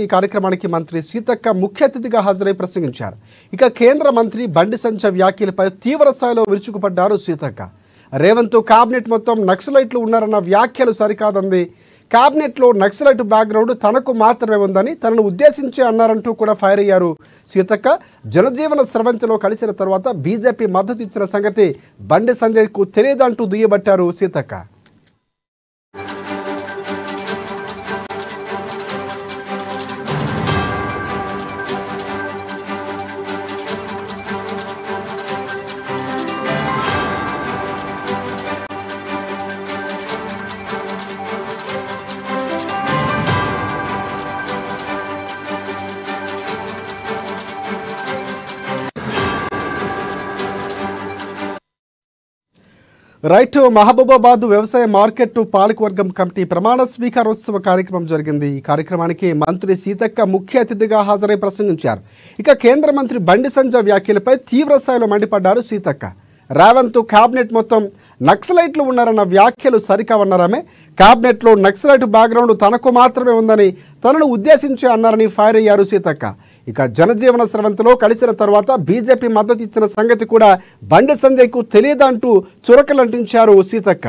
ఈ కార్యక్రమానికి మంత్రి సీతక్క ముఖ్య అతిథిగా హాజరై ప్రసంగించారు. ఇక కేంద్ర మంత్రి బండి సంజయ్ వ్యాఖ్యలపై తీవ్ర స్థాయిలో విరుచుకుపడ్డారు సీతక్క. రేవంత్ కేబినెట్ మొత్తం నక్సలైట్లు ఉన్నారన్న వ్యాఖ్యలు సరికాదంది. కేబినెట్లో నక్సలైట్ బ్యాక్గ్రౌండ్ తనకు మాత్రమే ఉందని తనను ఉద్దేశించి అన్నారంటూ కూడా ఫైర్ అయ్యారు సీతక్క. జనజీవన స్రవంతిలో కలిసిన తర్వాత బీజేపీ మద్దతు ఇచ్చిన సంగతి బండి సంజయ్కు తెలియదంటూ దుయ్యబట్టారు సీతక్క. రైట్, మహబూబాబాద్ వ్యవసాయ మార్కెట్ పాలకవర్గం కమిటీ ప్రమాణ స్వీకారోత్సవ కార్యక్రమం జరిగింది. ఈ కార్యక్రమానికి మంత్రి సీతక్క ముఖ్య అతిథిగా హాజరై ప్రసంగించారు. ఇక కేంద్ర మంత్రి బండి సంజయ్ వ్యాఖ్యలపై తీవ్ర స్థాయిలో మండిపడ్డారు సీతక్క. రేవంత్ కేబినెట్ మొత్తం నక్సలైట్లు ఉన్నారన్న వ్యాఖ్యలు సరికావన్నారామె. కేబినెట్లో నక్సలైట్ బ్యాక్గ్రౌండ్ తనకు మాత్రమే ఉందని తనను ఉద్దేశించి అన్నారని ఫైర్ అయ్యారు సీతక్క. ఇక జనజీవన స్రవంతిలో కలిసిన తర్వాత బీజేపీ మద్దతు ఇచ్చిన సంగతి కూడా బండి సంజయ్కు తెలియదంటూ చురకలంటించారు సీతక్క.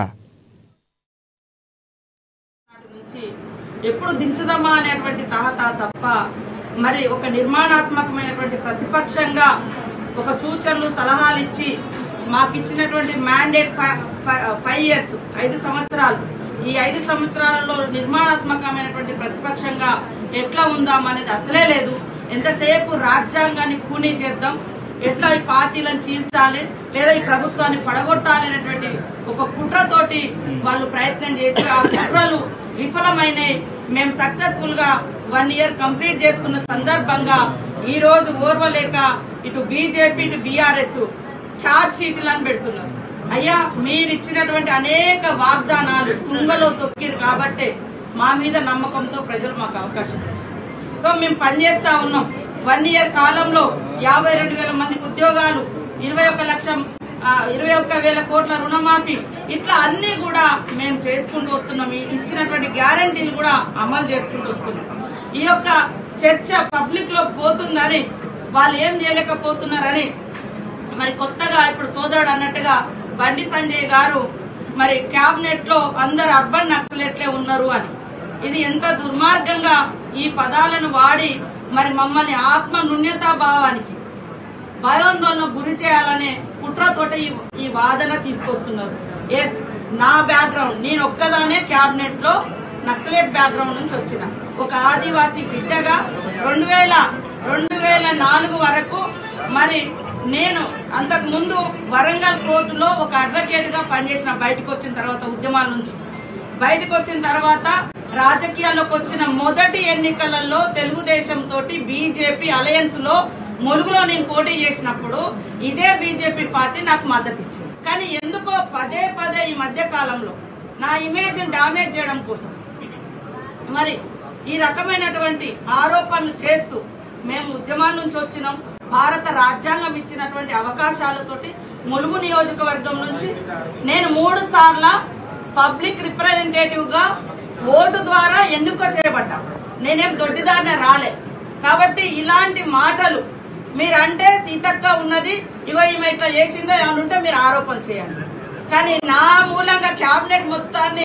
ఎప్పుడు దించుదామా అనేటువంటి తహతా తప్ప మరి ఒక నిర్మాణాత్మకమైనటువంటి ప్రతిపక్షంగా ఒక సూచనలు సలహాలు ఇచ్చి మాకు ఇచ్చినటువంటి మ్యాండేట్ 5 years 5 సంవత్సరాలు, ఈ 5 సంవత్సరాలలో నిర్మాణాత్మకమైనటువంటి ప్రతిపక్షంగా ఎట్లా ఉందాం అనేది అసలే లేదు. ఎంతసేపు రాజ్యాంగాన్ని ఖూనీ చేద్దాం, ఎట్లా ఈ పార్టీలను చీల్చాలి లేదా ఈ ప్రభుత్వాన్ని పడగొట్టాలి అనేటువంటి ఒక కుట్రతోటి వాళ్ళు ప్రయత్నం చేసి ఆ కుట్రలు విఫలమైనాయి. మేము సక్సెస్ఫుల్ గా 1 year కంప్లీట్ చేసుకున్న సందర్భంగా ఈ రోజు ఓర్వలేక ఇటు బీజేపీ ఇటు బీఆర్ఎస్ చార్జ్ షీట్లను పెడుతున్నారు. అయ్యా, మీరు ఇచ్చినటువంటి అనేక వాగ్దానాలు తుంగలో తొక్కిరు కాబట్టే మా మీద నమ్మకంతో ప్రజలు మాకు అవకాశం ఇచ్చారు. సో మేము పనిచేస్తా ఉన్నాం. 1 year కాలంలో 52,000 మందికి ఉద్యోగాలు, 21,000 కోట్ల రుణమాఫీ, ఇట్లా అన్ని కూడా మేము చేసుకుంటూ వస్తున్నాం. ఇచ్చినటువంటి గ్యారంటీలు కూడా అమలు చేసుకుంటూ వస్తున్నాం. ఈ యొక్క చర్చ పబ్లిక్ లో పోతుందని, వాళ్ళు ఏం చేయలేకపోతున్నారని మరి కొత్తగా ఇప్పుడు సోదరుడు అన్నట్టుగా బండి సంజయ్ గారు మరి కేబినెట్ లో అందరు అర్బన్ నక్సలైట్లే ఉన్నారు అని, ఇది ఎంత దుర్మార్గంగా ఈ పదాలను వాడి మరి మమ్మల్ని ఆత్మ నుణ్యతా భావానికి భయాందోళన గురి చేయాలనే కుట్రతోటి ఈ వాదన తీసుకొస్తున్నారు. ఎస్, నా బ్యాక్గ్రౌండ్, నేను ఒక్కదానే కేబినెట్ లో నక్సలైట్ బ్యాక్గ్రౌండ్ నుంచి వచ్చిన ఒక ఆదివాసీ బిడ్డగా 2004 వరకు మరి నేను అంతకు ముందు వరంగల్ కోర్టులో ఒక అడ్వకేట్ గా పనిచేసిన. బయటకు వచ్చిన తర్వాత ఉద్యమాల నుంచి బయటకు వచ్చిన తర్వాత రాజకీయాల్లోకి వచ్చిన మొదటి ఎన్నికలలో తెలుగుదేశం తోటి బీజేపీ అలయన్స్ లో ములుగులో నేను పోటీ చేసినప్పుడు ఇదే బీజేపీ పార్టీ నాకు మద్దతు ఇచ్చింది. కానీ ఎందుకో పదే ఈ మధ్య కాలంలో నా ఇమేజ్ డామేజ్ చేయడం కోసం మరి ఈ రకమైనటువంటి ఆరోపణలు చేస్తూ మేము ఉద్యమాల నుంచి వచ్చినాం. భారత రాజ్యాంగం ఇచ్చినటువంటి అవకాశాలతోటి ములుగు నియోజకవర్గం నుంచి నేను 3 సార్ల పబ్లిక్ రిప్రజెంటేటివ్ గా ఓటు ద్వారా ఎన్నిక చేయబడ్డా. నేనేం దొడ్డిదారిన రాలే. కాబట్టి ఇలాంటి మాటలు మీరంటే సీతక్క ఉన్నది, ఇగో ఈమె ఇట్లా చేసిందో ఏమనుంటే మీరు ఆరోపణలు చేయండి. కానీ నా మూలంగా కేబినెట్ మొత్తాన్ని